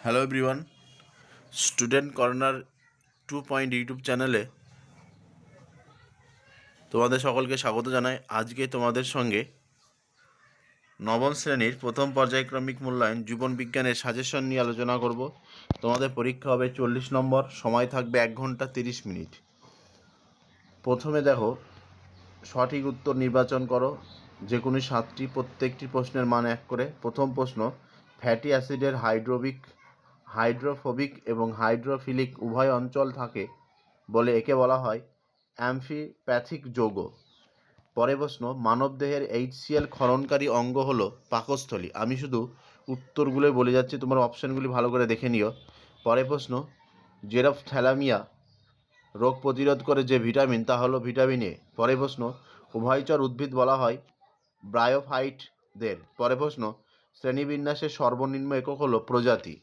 Hello everyone, student corner 2 YouTube চ্যানেলে তোমাদের সকলকে স্বাগত জানাই। আজকে তোমাদের সঙ্গে নবম শ্রেণীর প্রথম পর্যায়ক্রমিক মূল্যায়ন জীবন বিজ্ঞানের সাজেশন নিয়ে আলোচনা করব। তোমাদের পরীক্ষা হবে 40 নম্বর, সময় থাকবে 1 ঘন্টা 30 মিনিট। প্রথমে দেখো, সঠিক উত্তর নির্বাচন করো। যে কোনো 7টি, প্রত্যেকটি প্রশ্নের মান 1 করে। প্রথম প্রশ্ন, ফ্যাটি অ্যাসিডের হাইড্রোফোবিক এবং হাইড্রোফিলিক উভয় অঞ্চল থাকে বলে একে বলা হয় অ্যামফিপ্যাথিক যৌগ। পরের প্রশ্ন, মানবদেহের HCl ক্ষরণকারী অঙ্গ হলো পাকস্থলী। আমি শুধু উত্তরগুলোই বলে যাচ্ছি, তোমার অপশানগুলি ভালো করে দেখে নিও। পরের প্রশ্ন, জেরপ্থ্যালামিয়া রোগ প্রতিরোধ করে যে ভিটামিন, তা হলো ভিটামিন এ। পরের প্রশ্ন, উভয়চর উদ্ভিদ বলা হয় ব্রায়োফাইটদের। পরের প্রশ্ন, শ্রেণীবিন্যাসের সর্বনিম্ন একক হলো প্রজাতি।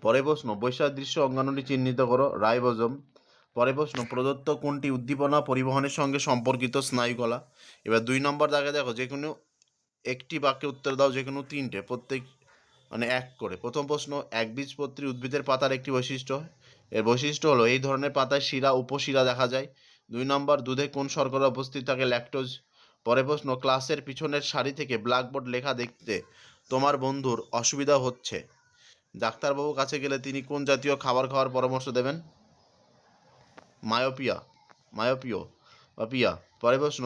পরের প্রশ্ন, বৈসাদৃশ্য অঙ্গাণুটি চিহ্নিত করো। রাইবোজোম। পরের প্রশ্ন, প্রদত্ত কোনটি উদ্দীপনা পরিবহনের সঙ্গে সম্পর্কিত স্নায়ুকলা? এবার 2 নম্বর দাগে দেখো, যে কোনো একটি বাক্যে উত্তর দাও, যে কোনো 3টে, প্রত্যেক মানে 1 করে। প্রথম প্রশ্ন, একবীজপত্রী উদ্ভিদের পাতার একটি বৈশিষ্ট্য। এর বৈশিষ্ট্য হলো এই ধরনের পাতায় শিরা উপশিরা দেখা যায়। 2 নম্বর, দুধে কোন শর্করা উপস্থিত থাকে? ল্যাকটোজ। পরের প্রশ্ন, ক্লাসের পিছনের সারি থেকে ব্ল্যাকবোর্ড লেখা দেখতে তোমার বন্ধুর অসুবিধা হচ্ছে, ডাক্তারবাবুর কাছে গেলে তিনি কোন জাতীয় খাবার খাওয়ার পরামর্শ দেবেন? মায়োপিয়া। পরের প্রশ্ন,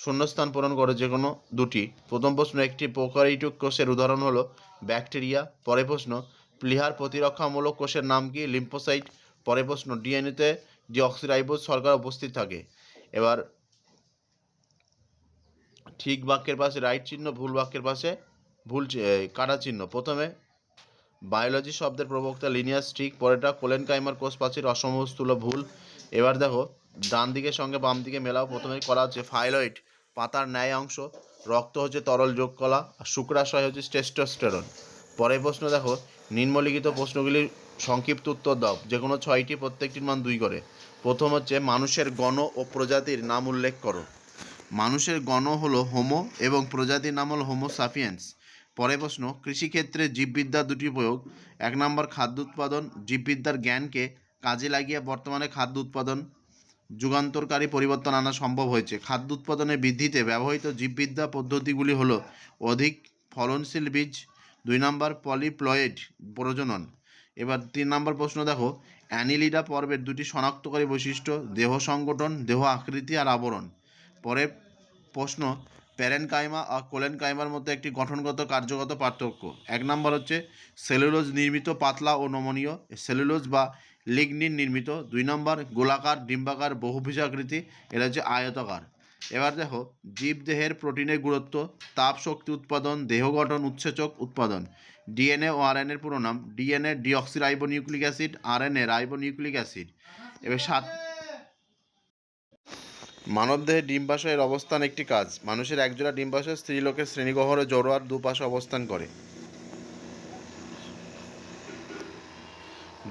শূন্যস্থান পূরণ করো যে কোনো 2টি। প্রথম প্রশ্ন, একটি প্রোক্যারিওটিক কোষের উদাহরণ হলো ব্যাকটেরিয়া। পরের প্রশ্ন, প্লীহার প্রতিরক্ষামূলক কোষের নাম কি? লিম্ফোসাইট। পরের প্রশ্ন, ডিএনএতে ডিঅক্সিরাইবোজ শর্করা উপস্থিত থাকে। এবার ঠিক বাক্যের পাশে রাইট চিহ্ন, ভুল বাক্যের পাশে কাটা চিহ্ন। প্রথমে বায়োলজি শব্দের প্রবক্তা লিনিয়াস ঠিক। পরেরটা, কোলেনকাইমার কোষ প্রাচীর অসমবস্তুল ভুল। এবার দেখো, ডান দিকের সঙ্গে বাম দিকে মেলাও। প্রথমে করা হচ্ছে ফাইলয়েড, পাতার ন্যায় অংশ, রক্ত হচ্ছে তরল যোগ কলা, আর শুক্রাশয় হচ্ছে টেস্টোস্টেরন। পরের প্রশ্ন দেখো, নিম্নলিখিত প্রশ্নগুলির সংক্ষিপ্ত উত্তর দাও, যে কোনো 6টি, প্রত্যেকটির মান 2 করে। প্রথম হচ্ছে, মানুষের গণ ও প্রজাতির নাম উল্লেখ করো। মানুষের গণ হলো হোমো এবং প্রজাতির নাম হলো হোমো সাপিয়েন্স। পরের প্রশ্ন, কৃষিক্ষেত্রে জীববিদ্যার 2টি প্রয়োগ। 1 নম্বর, খাদ্য উৎপাদন। জীববিদ্যার জ্ঞানকে কাজে লাগিয়ে বর্তমানে খাদ্য উৎপাদন যুগান্তরকারী পরিবর্তন আনা সম্ভব হয়েছে। খাদ্য উৎপাদনের বৃদ্ধিতে ব্যবহৃত জীববিদ্যা পদ্ধতিগুলি হলো অধিক ফলনশীল বীজ। 2 নম্বর, পলিপ্লয়েড প্রজনন। এবার 3 নম্বর প্রশ্ন দেখো, অ্যানিলিডা পর্বের 2টি শনাক্তকারী বৈশিষ্ট্য, দেহ সংগঠন, দেহ আকৃতি আর আবরণ। পরের প্রশ্ন, প্যারেনকাইমা আর কোলেনকাইমার মধ্যে একটি গঠনগত কার্যগত পার্থক্য। 1 নম্বর হচ্ছে সেলুলোজ নির্মিত পাতলা ও নমনীয়, সেলুলোজ বা লিগনিন নির্মিত। 2 নম্বর, গোলাকার, ডিম্বাকার, বহুভুজাকৃতি, এটা হচ্ছে আয়তাকার। এবার দেখো, জীবদেহের প্রোটিনের গুরুত্ব, তাপ শক্তি উৎপাদন, দেহ গঠন, উৎসেচক উৎপাদন। ডিএনএ ও আরএনএর পুরো নাম। DNA deoxyribonucleic acid, RNA ribonucleic acid. এবার মানবদেহে ডিম্বাশয়ের অবস্থান একটি কাজ। মানুষের একজোড়া ডিম্বাশয় স্ত্রীলোকের শ্রেণীগহ্বরে জোড়ার দুপাশে অবস্থান করে।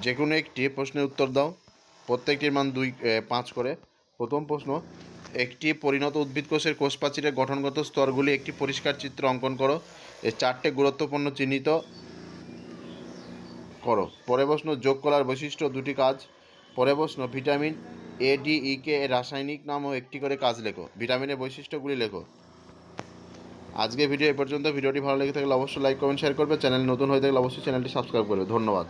যে কোনো একটি প্রশ্নের উত্তর দাও, প্রত্যেকটির মান 5 করে। প্রথম প্রশ্ন, একটি পরিণত উদ্ভিদ কোষের কোষ প্রাচীরের গঠনগত স্তরগুলি একটি পরিষ্কার চিত্র অঙ্কন করো। এই 4টে গুরুত্বপূর্ণ চিহ্নিত করো। পরের প্রশ্ন, যোগ করার বৈশিষ্ট্য 2টি কাজ। পরের প্রশ্ন, ভিটামিন ADEK এর রাসায়নিক নাম ও একটি করে কাজ লেখো। ভিটামিনের বৈশিষ্ট্যগুলি লেখো। আজকে ভিডিও এ পর্যন্ত। ভিডিওটি ভালো লেগে থাকলে অবশ্যই লাইক কমেন্ট শেয়ার করবে। চ্যানেল নতুন হয়ে থাকলে অবশ্যই চ্যানেলটি সাবস্ক্রাইব করবে। ধন্যবাদ।